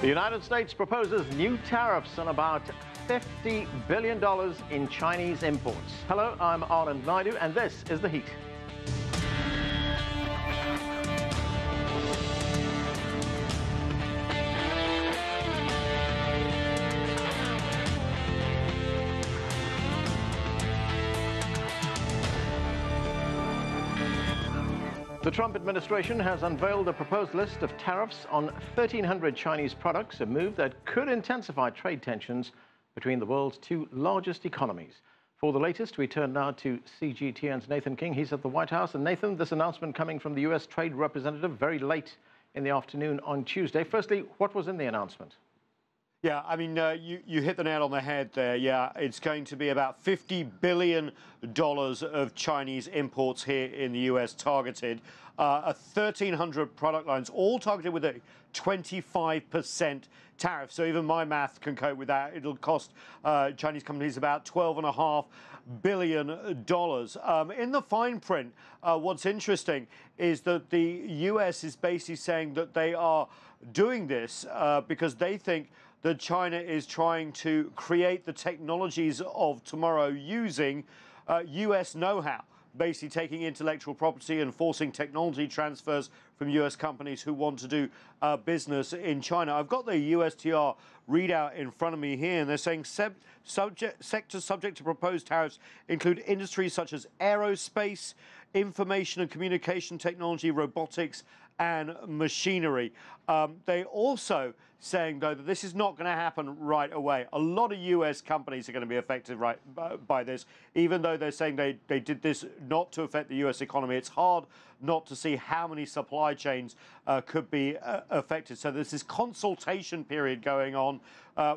The United States proposes new tariffs on about $50 billion in Chinese imports. Hello, I'm Anand Naidu, and this is The Heat. The Trump administration has unveiled a proposed list of tariffs on 1,300 Chinese products, a move that could intensify trade tensions between the world's two largest economies. For the latest, we turn now to CGTN's Nathan King. He's at the White House. And Nathan, this announcement coming from the U.S. Trade Representative very late in the afternoon on Tuesday. Firstly, what was in the announcement? Yeah, I mean, you hit the nail on the head there. Yeah, it's going to be about $50 billion of Chinese imports here in the U.S. targeted. 1,300 product lines, all targeted with a 25% tariff. So even my math can cope with that. It'll cost Chinese companies about $12.5 billion. In the fine print, what's interesting is that the U.S. is basically saying that they are doing this because they think that China is trying to create the technologies of tomorrow using U.S. know-how, basically taking intellectual property and forcing technology transfers from U.S. companies who want to do business in China. I've got the USTR readout in front of me here, and they're saying sectors subject to proposed tariffs include industries such as aerospace, information and communication technology, robotics, and machinery. They also saying, though, that this is not going to happen right away. A lot of U.S. companies are going to be affected by this, even though they're saying they did this not to affect the U.S. economy. It's hard not to see how many supply chains could be affected. So there's this consultation period going on,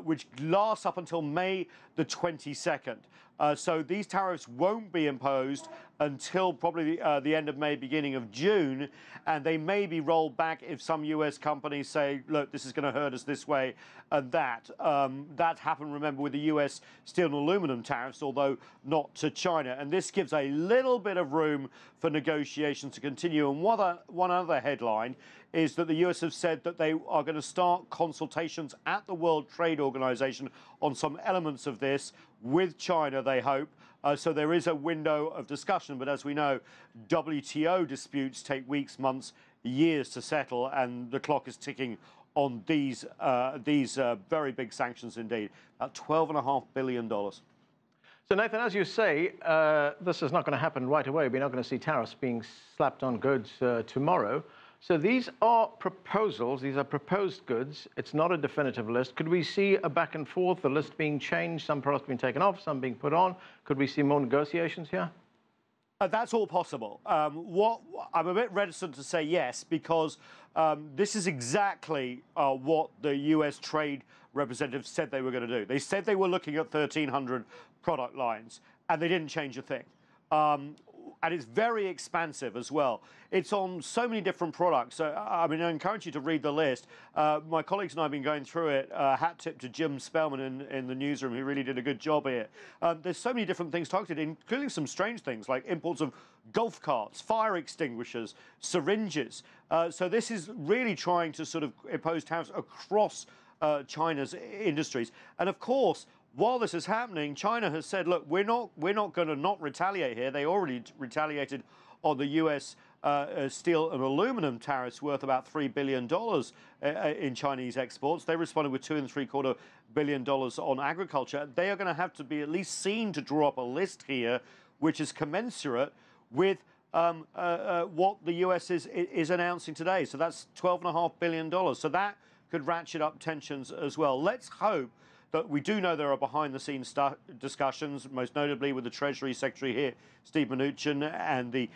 which lasts up until May the 22nd. So these tariffs won't be imposed until probably the end of May, beginning of June, and they may be rolled back if some U.S. companies say, look, this is going to hurt us this way and that. That happened, remember, with the U.S. steel and aluminum tariffs, although not to China. And this gives a little bit of room for negotiations to continue. And one other headline is that the U.S. have said that they are going to start consultations at the World Trade Organization on some elements of this with China, they hope. So there is a window of discussion. But as we know, WTO disputes take weeks, months, years to settle, and the clock is ticking on these very big sanctions indeed. About $12.5 billion. So, Nathan, as you say, this is not going to happen right away. We're not going to see tariffs being slapped on goods tomorrow. So these are proposals. These are proposed goods. It's not a definitive list. Could we see a back and forth, the list being changed, some products being taken off, some being put on? Could we see more negotiations here? That's all possible. I'm a bit reticent to say yes, because this is exactly what the U.S. Trade Representative said they were going to do. They said they were looking at 1,300 product lines, and they didn't change a thing. And it's very expansive as well. It's on so many different products. So, I mean, I encourage you to read the list. My colleagues and I have been going through it. Hat tip to Jim Spellman in the newsroom, who really did a good job here. There's so many different things targeted, including some strange things like imports of golf carts, fire extinguishers, syringes. So this is really trying to sort of impose tariffs across China's industries. And of course, while this is happening, China has said, look, we're not going to not retaliate here. They already retaliated on the U.S. Steel and aluminum tariffs worth about $3 billion in Chinese exports. They responded with $2.75 billion on agriculture. They are going to have to be at least seen to draw up a list here, which is commensurate with what the U.S. is announcing today. So that's $12.5 billion. So that could ratchet up tensions as well. Let's hope that we do know there are behind-the-scenes discussions, most notably with the Treasury Secretary here, Steve Mnuchin, and the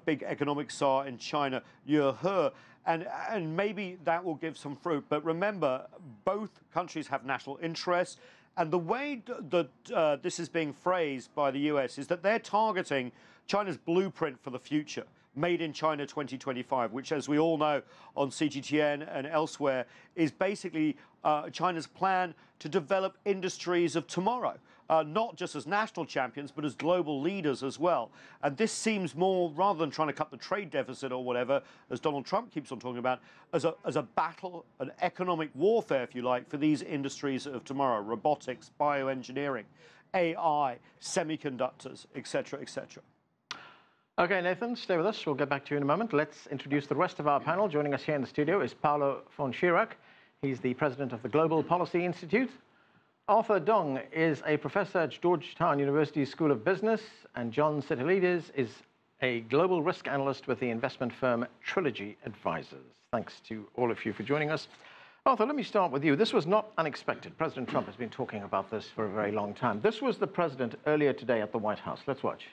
big economic czar in China, Ye He, and maybe that will give some fruit. But remember, both countries have national interests, and the way that this is being phrased by the U.S. is that they're targeting China's blueprint for the future, Made in China 2025, which, as we all know on CGTN and elsewhere, is basically China's plan to develop industries of tomorrow. not just as national champions, but as global leaders as well. And this seems more, rather than trying to cut the trade deficit or whatever, as Donald Trump keeps on talking about, as a battle, an economic warfare, if you like, for these industries of tomorrow: robotics, bioengineering, AI, semiconductors, etc., etc. Okay, Nathan, stay with us. We'll get back to you in a moment. Let's introduce the rest of our panel. Joining us here in the studio is Paulo von Schirach. He's the president of the Global Policy Institute. Arthur Dong is a professor at Georgetown University School of Business, and John Sitilides is a global risk analyst with the investment firm Trilogy Advisors. Thanks to all of you for joining us. Arthur, let me start with you. This was not unexpected. President Trump has been talking about this for a very long time. This was the president earlier today at the White House. Let's watch.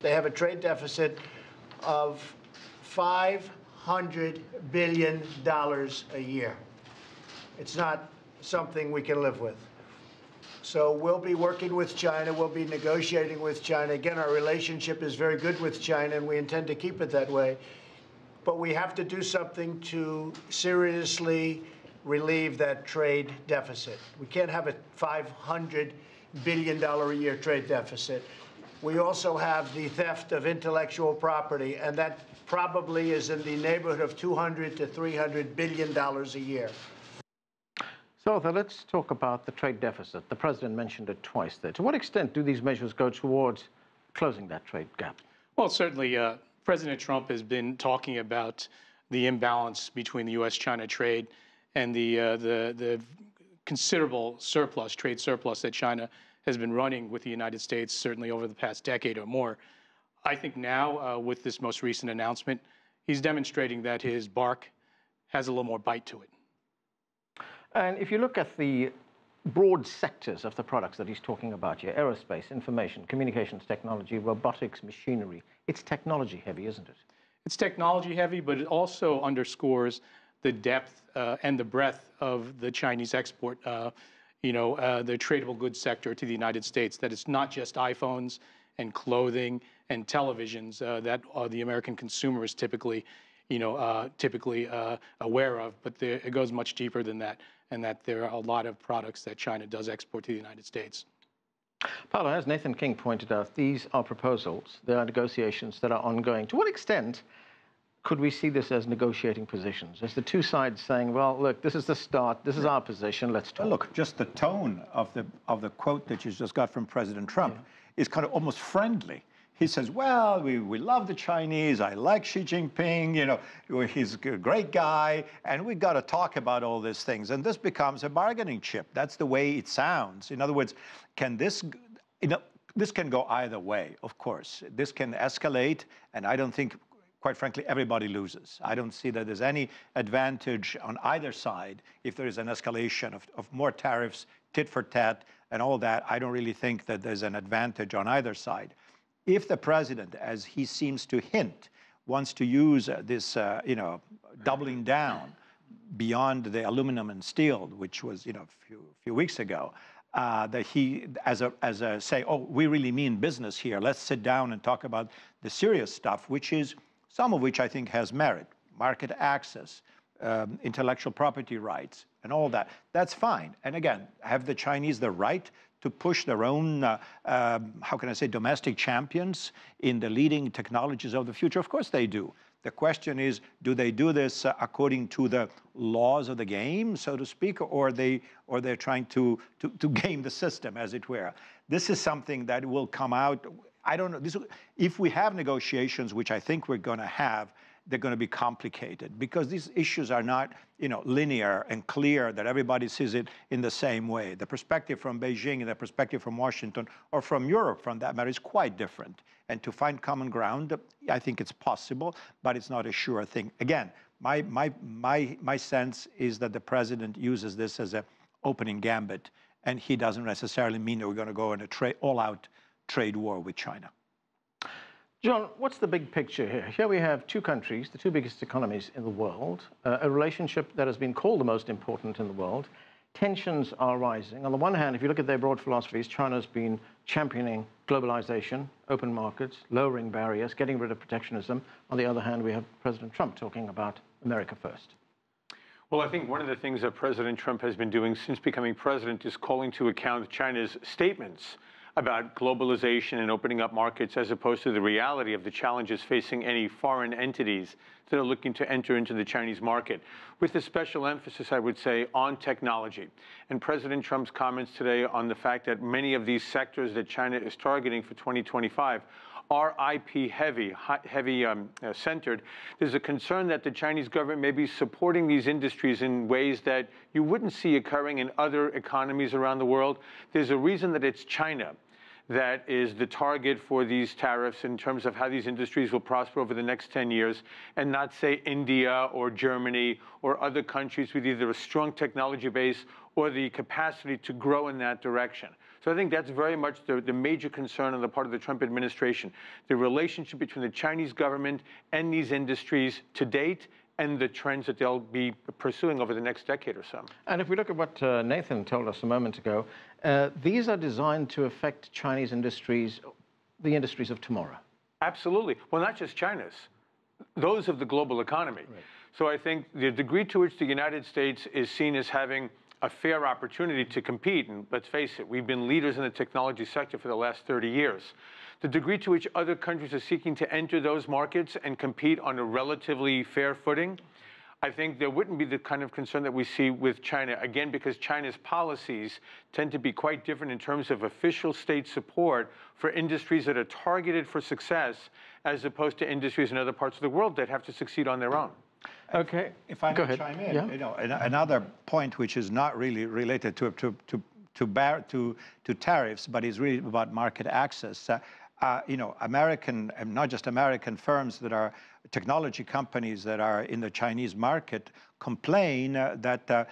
They have a trade deficit of $500 billion a year. It's not something we can live with. So we'll be working with China. We'll be negotiating with China. Again, our relationship is very good with China, and we intend to keep it that way. But we have to do something to seriously relieve that trade deficit. We can't have a $500 billion a year trade deficit. We also have the theft of intellectual property, and that probably is in the neighborhood of $200 to $300 billion a year. So, Arthur, let's talk about the trade deficit. The president mentioned it twice there. To what extent do these measures go towards closing that trade gap? Well, certainly, President Trump has been talking about the imbalance between the U.S.-China trade and the considerable surplus, trade surplus that China has been running with the United States, certainly over the past decade or more. I think now, with this most recent announcement, he's demonstrating that his bark has a little more bite to it. And if you look at the broad sectors of the products that he's talking about here, aerospace, information, communications technology, robotics, machinery, it's technology heavy, isn't it? It's technology heavy, but it also underscores the depth and the breadth of the Chinese export the tradable goods sector to the United States, that it's not just iPhones and clothing and televisions that the American consumer is typically aware of, but it goes much deeper than that, and that there are a lot of products that China does export to the United States. Paulo, as Nathan King pointed out, these are proposals. There are negotiations that are ongoing. To what extent could we see this as negotiating positions? As the two sides saying, well, look, this is the start, this is our position, let's talk. Look, just the tone of the quote that you just got from President Trump is kind of almost friendly. He says, well, we love the Chinese, I like Xi Jinping, he's a great guy, and we got to talk about all these things. And this becomes a bargaining chip. That's the way it sounds. In other words, this can go either way, of course. This can escalate, and I don't think, quite frankly, everybody loses. I don't see that there's any advantage on either side if there is an escalation of more tariffs, tit for tat, and all that. I don't really think that there's an advantage on either side. If the president, as he seems to hint, wants to use this, doubling down beyond the aluminum and steel, which was, a few weeks ago, that he, say, oh, we really mean business here. Let's sit down and talk about the serious stuff, which is some of which I think has merit: market access, intellectual property rights, and all that. That's fine. And again, have the Chinese the right to push their own, how can I say, domestic champions in the leading technologies of the future? Of course they do. The question is, do they do this according to the laws of the game, so to speak, or they're trying to game the system, as it were? This is something that will come out. I don't know. If we have negotiations, which I think we're going to have, they're going to be complicated because these issues are not, linear and clear that everybody sees it in the same way. The perspective from Beijing and the perspective from Washington or from Europe, from that matter, is quite different. And to find common ground, I think it's possible, but it's not a sure thing. Again, my sense is that the president uses this as an opening gambit, and he doesn't necessarily mean that we're going to go in a all-out trade war with China. John, what's the big picture here? Here we have two countries, the two biggest economies in the world, a relationship that has been called the most important in the world. Tensions are rising. On the one hand, if you look at their broad philosophies, China's been championing globalization, open markets, lowering barriers, getting rid of protectionism. On the other hand, we have President Trump talking about America first. Well, I think one of the things that President Trump has been doing since becoming president is calling to account China's statements about globalization and opening up markets, as opposed to the reality of the challenges facing any foreign entities that are looking to enter into the Chinese market, with a special emphasis, I would say, on technology. And President Trump's comments today on the fact that many of these sectors that China is targeting for 2025 are IP centered. There's a concern that the Chinese government may be supporting these industries in ways that you wouldn't see occurring in other economies around the world. There's a reason that it's China that is the target for these tariffs in terms of how these industries will prosper over the next 10 years, and not, say, India or Germany or other countries with either a strong technology base or the capacity to grow in that direction. So I think that's very much the major concern on the part of the Trump administration, the relationship between the Chinese government and these industries to date, and the trends that they'll be pursuing over the next decade or so. And if we look at what Nathan told us a moment ago, these are designed to affect Chinese industries, the industries of tomorrow. Absolutely. Well, not just China's, those of the global economy. Right. So I think the degree to which the United States is seen as having a fair opportunity to compete, and let's face it, we've been leaders in the technology sector for the last 30 years. The degree to which other countries are seeking to enter those markets and compete on a relatively fair footing, I think there wouldn't be the kind of concern that we see with China, again, because China's policies tend to be quite different in terms of official state support for industries that are targeted for success, as opposed to industries in other parts of the world that have to succeed on their own. Okay. If I Go may ahead. chime in, Yeah. you know, another point which is not really related to tariffs, but is really about market access. You know, American, and not just American firms that are technology companies that are in the Chinese market complain that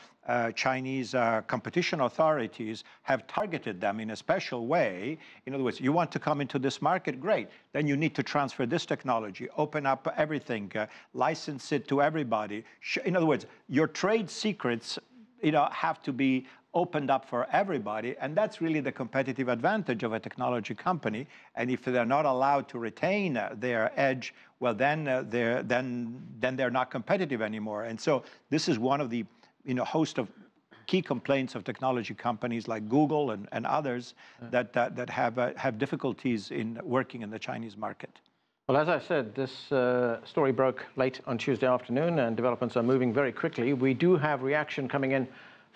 Chinese competition authorities have targeted them in a special way. In other words, you want to come into this market, great. Then you need to transfer this technology, open up everything, license it to everybody. In other words, your trade secrets, you know, have to be opened up for everybody, and that's really the competitive advantage of a technology company. And if they're not allowed to retain their edge, well, then they're not competitive anymore. And so this is one of the, you know, host of key complaints of technology companies like Google and others that have difficulties in working in the Chinese market. Well, as I said, this story broke late on Tuesday afternoon, and developments are moving very quickly. We do have reaction coming in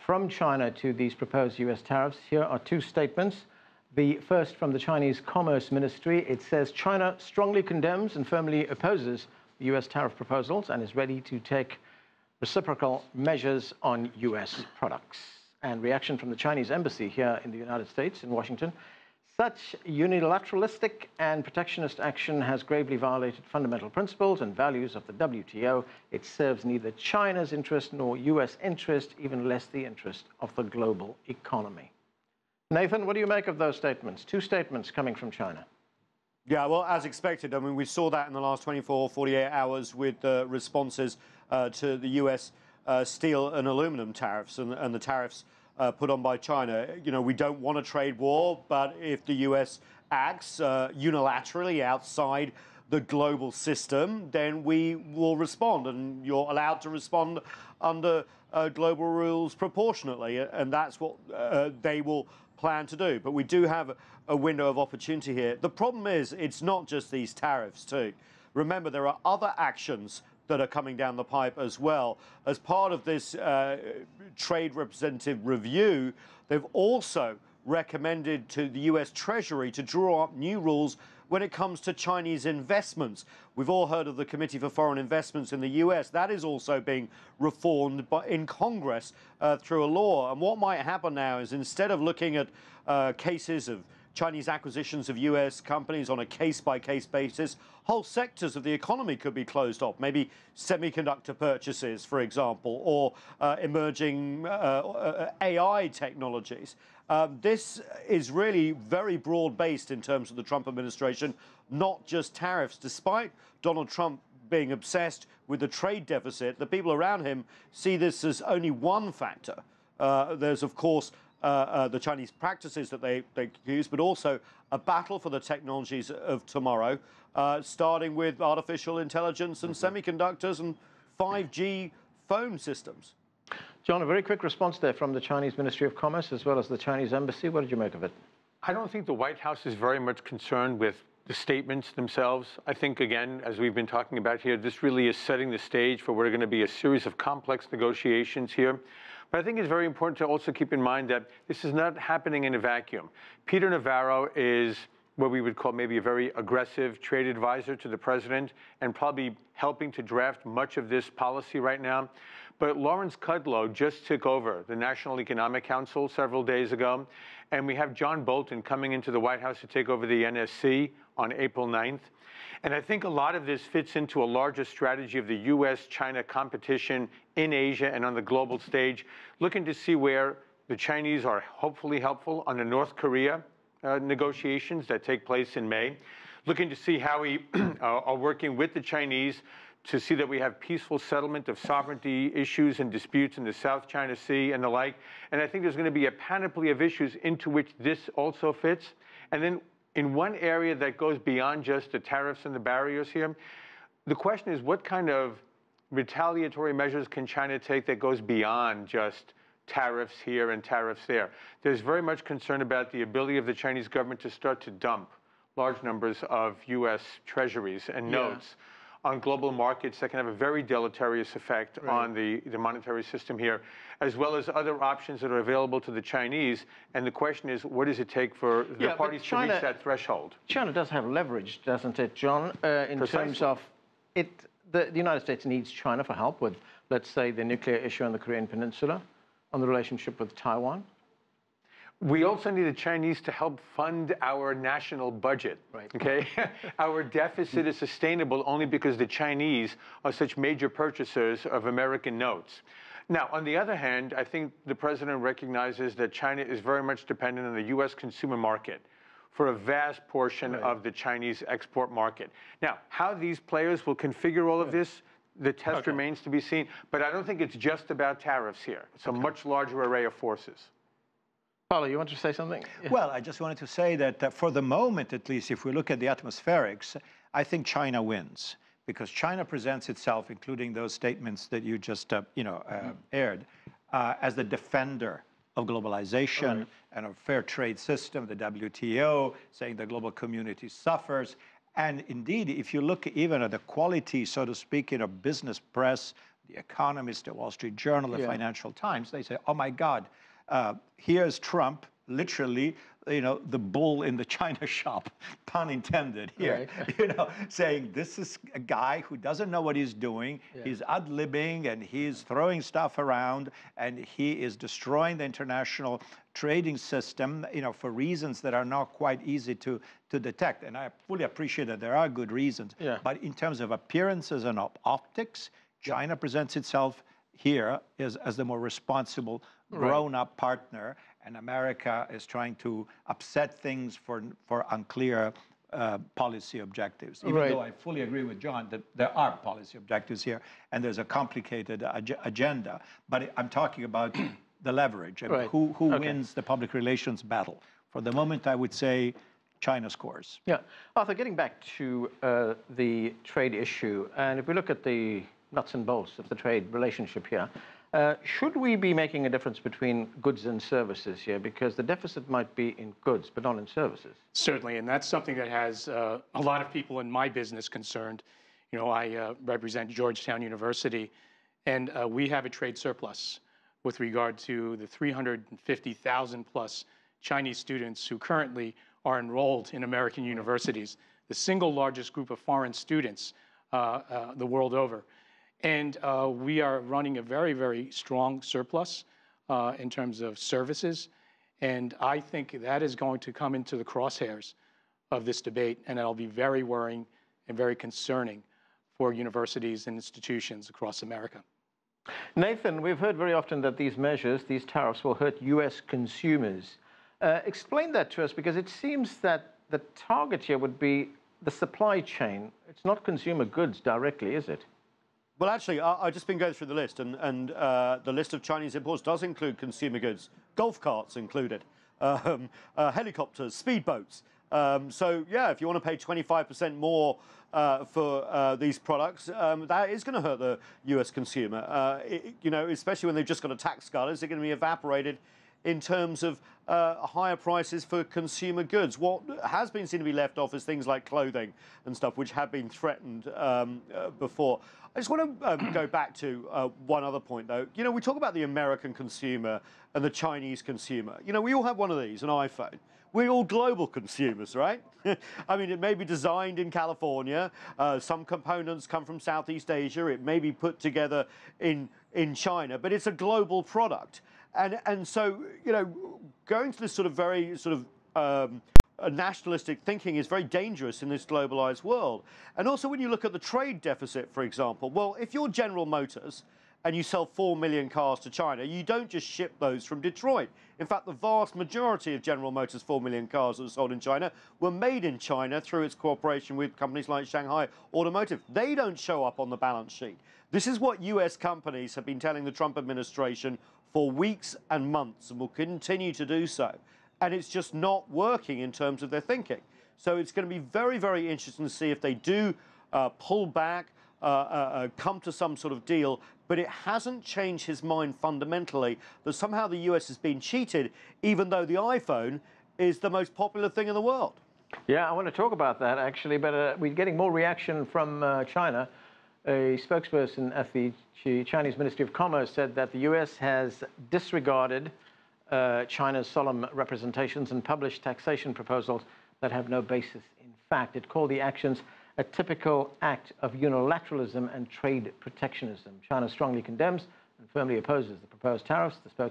from China to these proposed U.S. tariffs. Here are two statements. The first from the Chinese Commerce Ministry. It says China strongly condemns and firmly opposes the U.S. tariff proposals and is ready to take reciprocal measures on U.S. products. And reaction from the Chinese embassy here in the United States, in Washington. Such unilateralistic and protectionist action has gravely violated fundamental principles and values of the WTO. It serves neither China's interest nor U.S. interest, even less the interest of the global economy. Nathan, what do you make of those statements? Two statements coming from China. Yeah, well, as expected. I mean, we saw that in the last 24, 48 hours with the responses to the U.S. Steel and aluminum tariffs and the tariffs put on by China. You know, we don't want a trade war, but if the U.S. acts unilaterally outside the global system, then we will respond, and you're allowed to respond under global rules proportionately, and that's what they will plan to do. But we do have a window of opportunity here. The problem is, it's not just these tariffs too. Remember, there are other actions that are coming down the pipe as well. As part of this trade representative review, they've also recommended to the US Treasury to draw up new rules when it comes to Chinese investments. We've all heard of the Committee for Foreign Investments in the US. That is also being reformed in Congress through a law. And what might happen now is, instead of looking at cases of Chinese acquisitions of US companies on a case-by-case basis, whole sectors of the economy could be closed off, maybe semiconductor purchases, for example, or emerging AI technologies. This is really very broad-based in terms of the Trump administration, not just tariffs. Despite Donald Trump being obsessed with the trade deficit, the people around him see this as only one factor. There's, of course, the Chinese practices that they use, but also a battle for the technologies of tomorrow, starting with artificial intelligence and semiconductors and 5G phone systems. John, a very quick response there from the Chinese Ministry of Commerce as well as the Chinese Embassy. What did you make of it? I don't think the White House is very much concerned with the statements themselves. I think, again, as we've been talking about here, this really is setting the stage for what are going to be a series of complex negotiations here. But I think it's very important to also keep in mind that this is not happening in a vacuum. Peter Navarro is what we would call maybe a very aggressive trade advisor to the president and probably helping to draft much of this policy right now. But Lawrence Kudlow just took over the National Economic Council several days ago, and we have John Bolton coming into the White House to take over the NSC on April 9th. And I think a lot of this fits into a larger strategy of the U.S.-China competition in Asia and on the global stage, looking to see where the Chinese are hopefully helpful on the North Korea negotiations that take place in May, looking to see how we are working with the Chinese to see that we have peaceful settlement of sovereignty issues and disputes in the South China Sea and the like. And I think there's going to be a panoply of issues into which this also fits. And then in one area that goes beyond just the tariffs and the barriers here, the question is what kind of retaliatory measures can China take that goes beyond just tariffs here and tariffs there? There's very much concern about the ability of the Chinese government to start to dump large numbers of U.S. treasuries and notes on global markets that can have a very deleterious effect on the monetary system here, as well as other options that are available to the Chinese. And the question is, what does it take for the parties to reach that threshold? China does have leverage, doesn't it, John, in terms of it? The United States needs China for help with, let's say, the nuclear issue on the Korean Peninsula, on the relationship with Taiwan. We also need the Chinese to help fund our national budget, okay? Our deficit is sustainable only because the Chinese are such major purchasers of American notes. Now, on the other hand, I think the president recognizes that China is very much dependent on the U.S. consumer market for a vast portion of the Chinese export market. Now, how these players will configure all of this, the test remains to be seen. But I don't think it's just about tariffs here. It's a much larger array of forces. Paulo, you want to say something? Well, I just wanted to say that for the moment, at least, if we look at the atmospherics, I think China wins because China presents itself, including those statements that you just, aired, as the defender of globalization and a fair trade system, the WTO, saying the global community suffers. And indeed, if you look even at the quality, so to speak, in a business press, The Economist, the Wall Street Journal, the Financial Times, they say, oh my God, here's Trump, literally, the bull in the China shop, pun intended here, saying this is a guy who doesn't know what he's doing. He's ad-libbing and he's throwing stuff around and he is destroying the international trading system, for reasons that are not quite easy to detect. And I fully appreciate that there are good reasons. But in terms of appearances and optics, China presents itself here as the more responsible, grown-up partner, and America is trying to upset things for unclear policy objectives. Even though I fully agree with John that there are policy objectives here, and there's a complicated agenda. But I'm talking about the leverage and who wins the public relations battle. For the moment, I would say China scores. Yeah, Arthur, getting back to the trade issue, and if we look at the nuts and bolts of the trade relationship here, should we be making a difference between goods and services here? Because the deficit might be in goods, but not in services. Certainly, and that's something that has a lot of people in my business concerned. I represent Georgetown University, and we have a trade surplus with regard to the 350,000 plus Chinese students who currently are enrolled in American universities, the single largest group of foreign students the world over. And we are running a very, very strong surplus in terms of services. And I think that is going to come into the crosshairs of this debate, and it'll be very worrying and very concerning for universities and institutions across America. Nathan, we've heard very often that these measures, these tariffs, will hurt U.S. consumers. Explain that to us, because it seems that the target here would be the supply chain. It's not consumer goods directly, is it? Well, actually, I've just been going through the list, and the list of Chinese imports does include consumer goods, golf carts included, helicopters, speedboats, So, yeah, if you want to pay 25% more for these products, that is going to hurt the U.S. consumer. You know, especially when they've just got a tax cut, is it going to be evaporated in terms of higher prices for consumer goods? What has been seen to be left off is things like clothing and stuff, which have been threatened before. I just want to go back to one other point, though. You know, we talk about the American consumer and the Chinese consumer. You know, we all have one of these, an iPhone. We're all global consumers, right? I mean, it may be designed in California. Some components come from Southeast Asia. It may be put together in China, but it's a global product. And so, you know, going to this sort of very sort of nationalistic thinking is very dangerous in this globalized world. And also when you look at the trade deficit, for example, well, if you're General Motors and you sell 4 million cars to China, you don't just ship those from Detroit. In fact, the vast majority of General Motors' 4 million cars that were sold in China were made in China through its cooperation with companies like Shanghai Automotive. They don't show up on the balance sheet. This is what US companies have been telling the Trump administration for weeks and months, and will continue to do so. And it's just not working in terms of their thinking. So it's going to be very, very interesting to see if they do pull back, come to some sort of deal. But it hasn't changed his mind fundamentally that somehow the US has been cheated, even though the iPhone is the most popular thing in the world. Yeah, I want to talk about that, actually, but we're getting more reaction from China. A spokesperson at the Chinese Ministry of Commerce said that the U.S. has disregarded China's solemn representations and published taxation proposals that have no basis in fact. It called the actions a typical act of unilateralism and trade protectionism. China strongly condemns and firmly opposes the proposed tariffs. The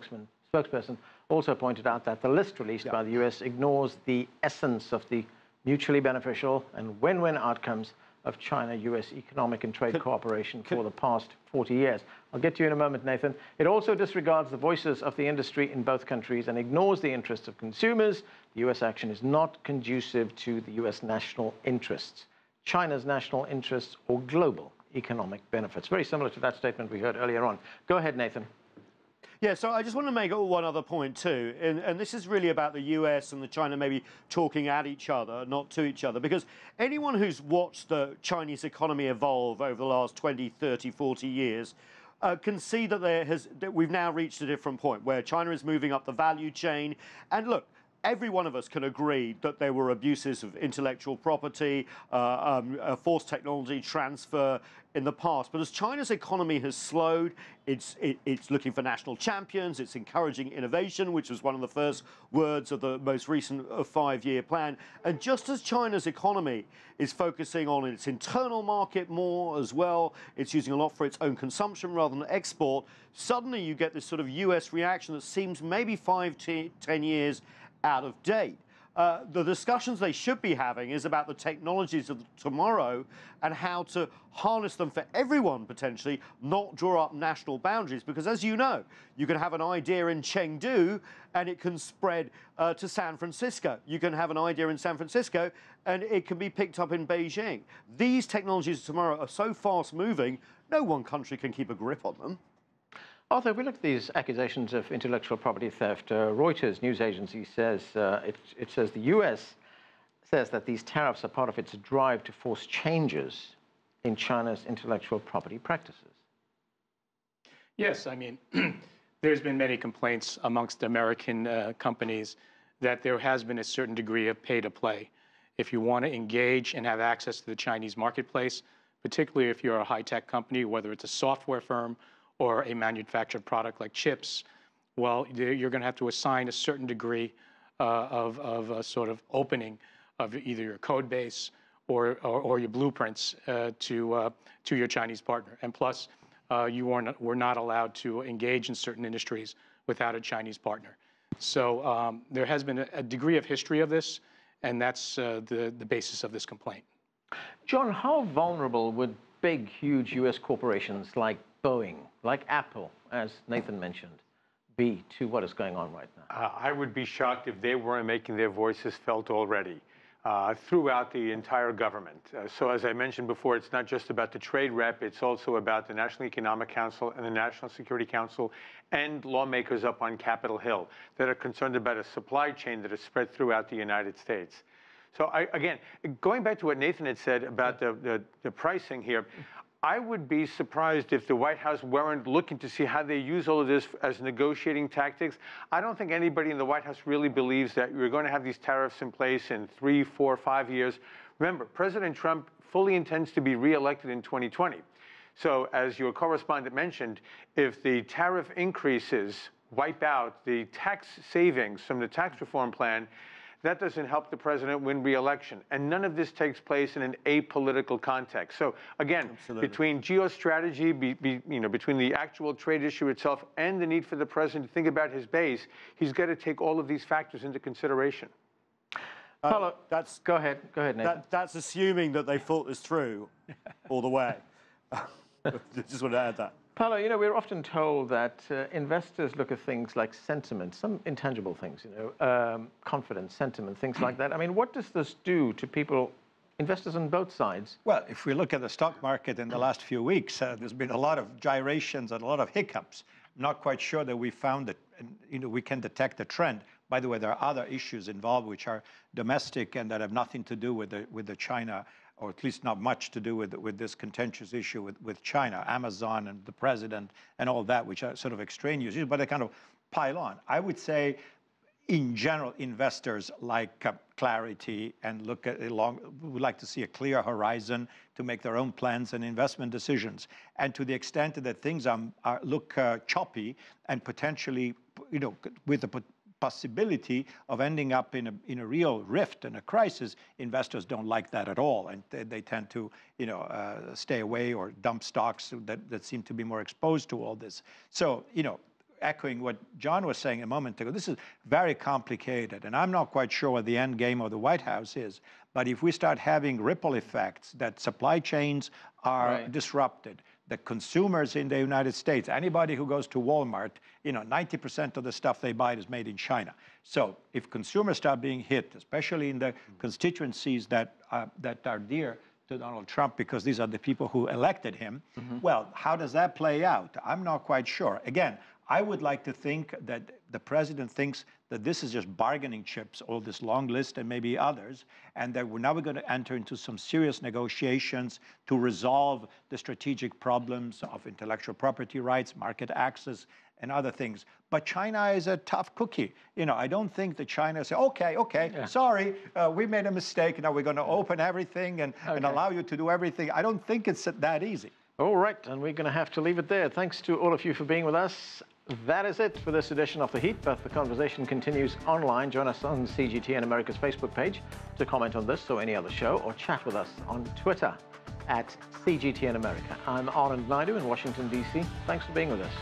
spokesperson also pointed out that the list released by the U.S. ignores the essence of the mutually beneficial and win-win outcomes of China-U.S. economic and trade cooperation for the past 40 years. I'll get to you in a moment, Nathan. It also disregards the voices of the industry in both countries and ignores the interests of consumers. The U.S. action is not conducive to the U.S. national interests, China's national interests, or global economic benefits. Very similar to that statement we heard earlier on. Go ahead, Nathan. Yeah, so I just want to make one other point too, and this is really about the US and the China maybe talking at each other, not to each other, because anyone who's watched the Chinese economy evolve over the last 20, 30, 40 years can see that we've now reached a different point where China is moving up the value chain. And look, every one of us can agree that there were abuses of intellectual property, forced technology transfer in the past. But as China's economy has slowed, it's looking for national champions. It's encouraging innovation, which was one of the first words of the most recent 5-year plan. And just as China's economy is focusing on its internal market more as well, it's using a lot for its own consumption rather than export, suddenly you get this sort of US reaction that seems maybe 5 to 10 years out of date. The discussions they should be having is about the technologies of tomorrow and how to harness them for everyone potentially, not draw up national boundaries. Because as you know, you can have an idea in Chengdu and it can spread to San Francisco. You can have an idea in San Francisco and it can be picked up in Beijing. These technologies of tomorrow are so fast moving, no one country can keep a grip on them. Arthur, if we look at these accusations of intellectual property theft, Reuters news agency says, it says the U.S. says that these tariffs are part of its drive to force changes in China's intellectual property practices. Yes, I mean, there's been many complaints amongst American companies that there has been a certain degree of pay to play. If you want to engage and have access to the Chinese marketplace, particularly if you're a high-tech company, whether it's a software firm or a manufactured product like chips, well, you're going to have to assign a certain degree of a sort of opening of either your code base or your blueprints to your Chinese partner. And plus, we're not allowed to engage in certain industries without a Chinese partner. So there has been a degree of history of this, and that's the basis of this complaint. John, how vulnerable would big, huge U.S. corporations like Boeing, like Apple, as Nathan mentioned, be to what is going on right now? I would be shocked if they weren't making their voices felt already throughout the entire government. So as I mentioned before, it's not just about the trade rep, it's also about the National Economic Council and the National Security Council and lawmakers up on Capitol Hill that are concerned about a supply chain that is spread throughout the United States. So again, going back to what Nathan had said about the pricing here, I would be surprised if the White House weren't looking to see how they use all of this as negotiating tactics. I don't think anybody in the White House really believes that you're going to have these tariffs in place in 3, 4, 5 years. Remember, President Trump fully intends to be reelected in 2020. So as your correspondent mentioned, if the tariff increases wipe out the tax savings from the tax reform plan, that doesn't help the president win re-election. And none of this takes place in an apolitical context. So again, between geostrategy, between the actual trade issue itself and the need for the president to think about his base, he's got to take all of these factors into consideration. Paulo, go ahead, Nathan. That's assuming that they thought this through all the way. Just want to add that. Paulo, you know, we're often told that investors look at things like sentiment, some intangible things, confidence, sentiment, things like that. I mean, what does this do to people, investors on both sides? Well, if we look at the stock market in the last few weeks, there's been a lot of gyrations and a lot of hiccups. I'm not quite sure that we found it, we can detect a trend. By the way, there are other issues involved which are domestic and that have nothing to do with the China, or at least not much to do with this contentious issue with China, Amazon and the president and all that, which are sort of extraneous issues, but they kind of pile on. I would say, in general, investors like clarity and would like to see a clear horizon to make their own plans and investment decisions. And to the extent that things look choppy and potentially, with the possibility of ending up in a real rift and a crisis, investors don't like that at all, and they tend to stay away or dump stocks that seem to be more exposed to all this. So echoing what John was saying a moment ago, this is very complicated, and I'm not quite sure what the end game of the White House is. But if we start having ripple effects, that supply chains are disrupted, the consumers in the United States, anybody who goes to Walmart, 90% of the stuff they buy is made in China. So if consumers start being hit, especially in the constituencies that are dear to Donald Trump, because these are the people who elected him, well, how does that play out? I'm not quite sure. Again, I would like to think that the president thinks that this is just bargaining chips, all this long list and maybe others, and that we're going to enter into some serious negotiations to resolve the strategic problems of intellectual property rights, market access, and other things. But China is a tough cookie. I don't think that China say, okay, sorry, we made a mistake, now we're going to open everything and allow you to do everything. I don't think it's that easy. All right, and we're going to have to leave it there. Thanks to all of you for being with us. That is it for this edition of The Heat, but the conversation continues online. Join us on CGTN America's Facebook page to comment on this or any other show, or chat with us on Twitter @CGTN America. I'm Anand Naidu in Washington, D.C. Thanks for being with us.